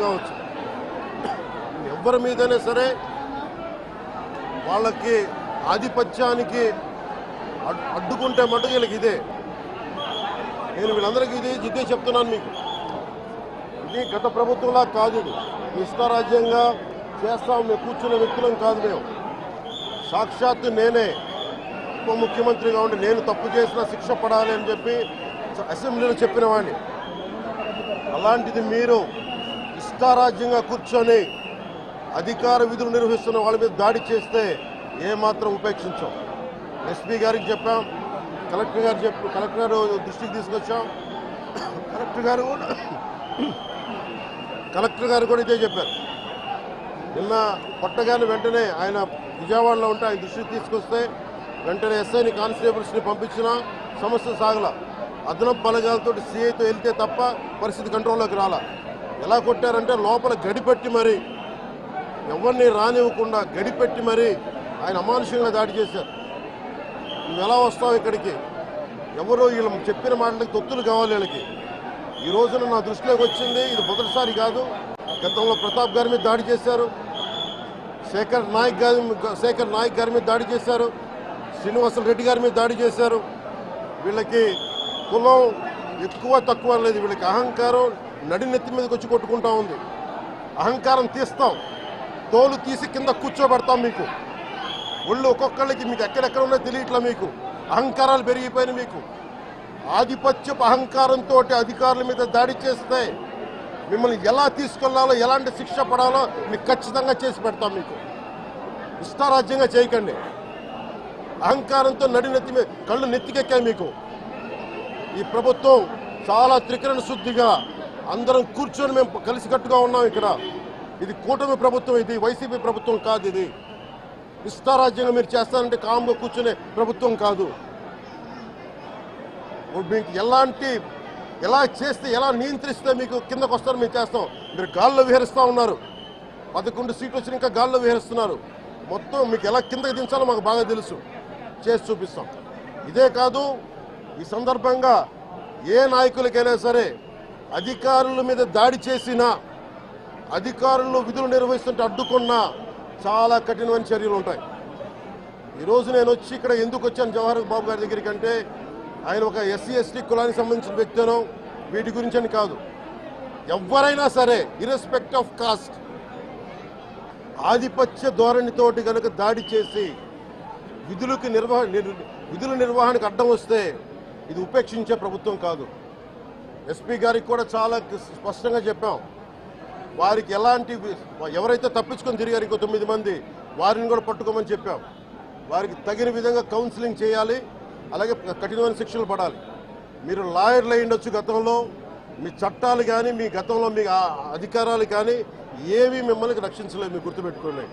కావచ్చు ఎవరి మీదైనా సరే వాళ్ళకి ఆధిపత్యానికి అడ్డుకుంటే మటుకు వీళ్ళకి ఇదే. నేను వీళ్ళందరికీ ఇదే చెప్తున్నాను మీకు. ఇది గత ప్రభుత్వంలా కాదు. ఇది ఇష్టారాజ్యంగా చేస్తాం మేము కూర్చున్న వ్యక్తులం కాదు. మేము సాక్షాత్తు నేనే ఉప ముఖ్యమంత్రిగా ఉండి నేను తప్పు చేసిన శిక్ష పడాలి అని చెప్పి అసెంబ్లీలో చెప్పిన వాడిని. అలాంటిది మీరు ఇష్టారాజ్యంగా కూర్చొని అధికార విధులు నిర్వహిస్తున్న వాళ్ళ మీద దాడి చేస్తే ఏమాత్రం ఉపేక్షించాం. ఎస్పీ గారికి చెప్పాం, కలెక్టర్ గారు దృష్టికి తీసుకొచ్చాం. కలెక్టర్ గారు కూడా ఇదే చెప్పారు. నిన్న కొట్టగానే వెంటనే ఆయన విజయవాడలో ఉంటే ఆయన దృష్టికి తీసుకొస్తే వెంటనే ఎస్ఐని కానిస్టేబుల్స్ని పంపించిన సమస్య సాగల. అదనపు బలగాలతో సీఐతో వెళ్తే తప్ప పరిస్థితి కంట్రోల్లోకి రాలా. ఎలా కొట్టారంటే లోపల గడిపెట్టి మరి ఎవరిని రానివ్వకుండా గడిపెట్టి మరి ఆయన అమానుషంగా దాడి చేశారు. నువ్వు ఎలా వస్తావు ఇక్కడికి? ఎవరో వీళ్ళు చెప్పిన మాటలకి తొత్తులు కావాలి వీళ్ళకి. ఈ రోజున నా దృష్టిలోకి వచ్చింది, ఇది మొదటిసారి కాదు. గతంలో ప్రతాప్ గారి మీద దాడి చేశారు, శేఖర్ నాయక్ గారి మీద దాడి చేశారు, శ్రీనివాస రెడ్డి గారి మీద దాడి చేశారు. వీళ్ళకి కులం ఎక్కువ తక్కువ లేదు. వీళ్ళకి అహంకారం నడినెత్తి మీదకి వచ్చి కొట్టుకుంటా ఉంది. అహంకారం తీస్తాం, తోలు తీసి కింద కూర్చోబెడతాం. మీకు ఒళ్ళు ఒక్కొక్కళ్ళకి మీకు ఎక్కడెక్కడ ఉన్నో తెలియట్లా. మీకు అహంకారాలు పెరిగిపోయినాయి. మీకు ఆధిపత్యపు అహంకారంతో అధికారుల మీద దాడి చేస్తే మిమ్మల్ని ఎలా తీసుకెళ్లాలో, ఎలాంటి శిక్ష పడాలో మీకు ఖచ్చితంగా చేసి పెడతాం. మీకు ఇష్టారాజ్యంగా చేయకండి. అహంకారంతో నడినెత్తి మీద కళ్ళు నెత్తికెక్కాయి. మీకు ఈ ప్రభుత్వం చాలా త్రికరణ శుద్ధిగా అందరం కూర్చొని మేము కలిసికట్టుగా ఉన్నాం. ఇక్కడ ఇది కూటమి ప్రభుత్వం, ఇది వైసీపీ ప్రభుత్వం కాదు. ఇది ఇష్టారాజ్యంగా మీరు చేస్తారంటే కామ్గా కూర్చునే ప్రభుత్వం కాదు. మీకు ఎలా చేస్తే, ఎలా నియంత్రిస్తే మీకు కిందకు వస్తారో మేము చేస్తాం. మీరు గాల్లో విహరిస్తూ ఉన్నారు. 11 సీట్లు వచ్చిన ఇంకా గాల్లో విహరిస్తున్నారు. మొత్తం మీకు ఎలా కిందకి దించాలో మాకు బాగా తెలుసు. చేసి చూపిస్తాం. ఇదే కాదు, ఈ సందర్భంగా ఏ నాయకులకైనా సరే అధికారుల మీద దాడి చేసినా, అధికారులు విధులు నిర్వహిస్తుంటే అడ్డుకున్నా చాలా కఠినమైన చర్యలు ఉంటాయి. ఈరోజు నేను వచ్చి ఇక్కడ ఎందుకు వచ్చాను జవహర్ బాబు గారి దగ్గరికి అంటే, ఆయన ఒక ఎస్సీ ఎస్టీ కులానికి సంబంధించిన వ్యక్తినో వీటి గురించి అని కాదు. ఎవరైనా సరే ఇర్రెస్పెక్ట్ ఆఫ్ కాస్ట్ ఆధిపత్య ధోరణితోటి కనుక దాడి చేసి విధుల నిర్వహణకు అడ్డం వస్తే ఇది ఉపేక్షించే ప్రభుత్వం కాదు. ఎస్పీ గారికి కూడా చాలా స్పష్టంగా చెప్పాం. వారికి ఎవరైతే తప్పించుకొని తిరిగారు ఇంకో 9 మంది, వారిని కూడా పట్టుకోమని చెప్పాం. వారికి తగిన విధంగా కౌన్సిలింగ్ చేయాలి, అలాగే కఠినమైన శిక్షలు పడాలి. మీరు లాయర్లు అయి ఉండొచ్చు గతంలో, మీ చట్టాలు కానీ మీ గతంలో మీ అధికారాలు కానీ ఏవి మిమ్మల్ని రక్షించలేదు, మీరు గుర్తుపెట్టుకోండి.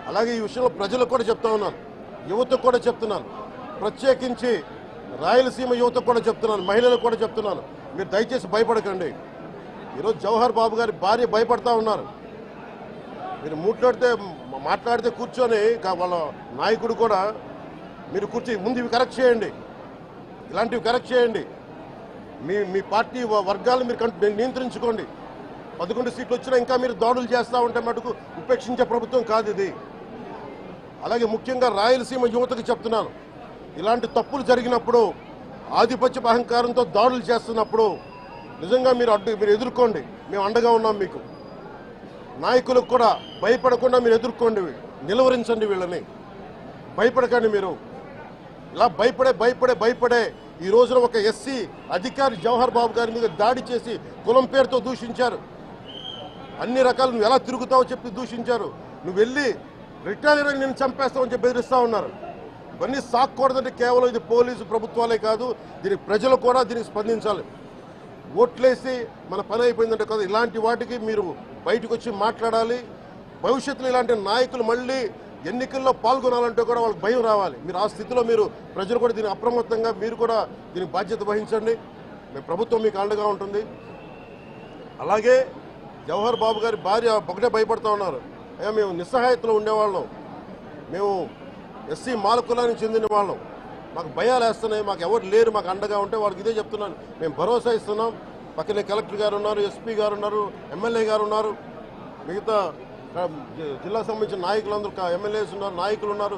అలాగే ఈ విషయంలో ప్రజలకు కూడా చెప్తా ఉన్నాను, యువతకు కూడా చెప్తున్నాను, ప్రత్యేకించి రాయలసీమ యువతకు కూడా చెప్తున్నాను, మహిళలకు కూడా చెప్తున్నాను, మీరు దయచేసి భయపడకండి. ఈరోజు జవహర్ బాబు గారి భార్య భయపడతా ఉన్నారు. మీరు మాట్లాడితే కూర్చొని వాళ్ళ నాయకుడు కూడా మీరు ముందు ఇవి కరెక్ట్ చేయండి, ఇలాంటివి కరెక్ట్ చేయండి. మీ పార్టీ వర్గాలు మీరు నియంత్రించుకోండి. 11 సీట్లు వచ్చినా ఇంకా మీరు దాడులు చేస్తూ ఉంటే మటుకు ఉపేక్షించే ప్రభుత్వం కాదు ఇది. అలాగే ముఖ్యంగా రాయలసీమ యువతకు చెప్తున్నాను, ఇలాంటి తప్పులు జరిగినప్పుడు, ఆధిపత్య అహంకారంతో దాడులు చేస్తున్నప్పుడు నిజంగా మీరు ఎదుర్కోండి. మేము అండగా ఉన్నాం మీకు. నాయకులకు కూడా భయపడకుండా మీరు ఎదుర్కోండి, నిలువరించండి వీళ్ళని. భయపడకండి. మీరు ఇలా భయపడే ఈ రోజున ఒక ఎస్సీ అధికారి జవహర్ బాబు గారి మీద దాడి చేసి కులం పేరుతో దూషించారు. అన్ని రకాలు నువ్వు ఎలా తిరుగుతావో చెప్పి దూషించారు. నువ్వు వెళ్ళి రిటైర్ అని నేను చంపేస్తావని చెప్పి బెదిరిస్తూ ఉన్నారు. ఇవన్నీ సాక్కూడదంటే కేవలం ఇది పోలీసు ప్రభుత్వాలే కాదు, దీనికి ప్రజలు కూడా దీనికి స్పందించాలి. ఓట్లేసి మన పని అయిపోయిందంటే కాదు, ఇలాంటి వాటికి మీరు బయటకు వచ్చి మాట్లాడాలి. భవిష్యత్తులో ఇలాంటి నాయకులు మళ్ళీ ఎన్నికల్లో పాల్గొనాలంటే కూడా వాళ్ళకి భయం రావాలి. మీరు ఆ స్థితిలో ప్రజలు కూడా దీనికి అప్రమత్తంగా మీరు కూడా దీనికి బాధ్యత వహించండి. మీ ప్రభుత్వం మీకు అండగా ఉంటుంది. అలాగే జవహర్ బాబు గారి భార్య ఒకటే భయపడుతూ ఉన్నారు. అయ్యా మేము నిస్సహాయతలో ఉండేవాళ్ళం, మేము ఎస్సీ మాల కులానికి చెందిన వాళ్ళం, మాకు భయాలు వేస్తున్నాయి, మాకు ఎవరు లేరు మాకు అండగా ఉంటే వాళ్ళకి ఇదే చెప్తున్నాను. మేము భరోసా ఇస్తున్నాం, పక్కనే కలెక్టర్ గారు ఉన్నారు, ఎస్పీ గారు ఉన్నారు, ఎమ్మెల్యే గారు ఉన్నారు, మిగతా జిల్లా సంబంధించిన నాయకులందరూ ఎమ్మెల్యేస్ ఉన్నారు, నాయకులు ఉన్నారు.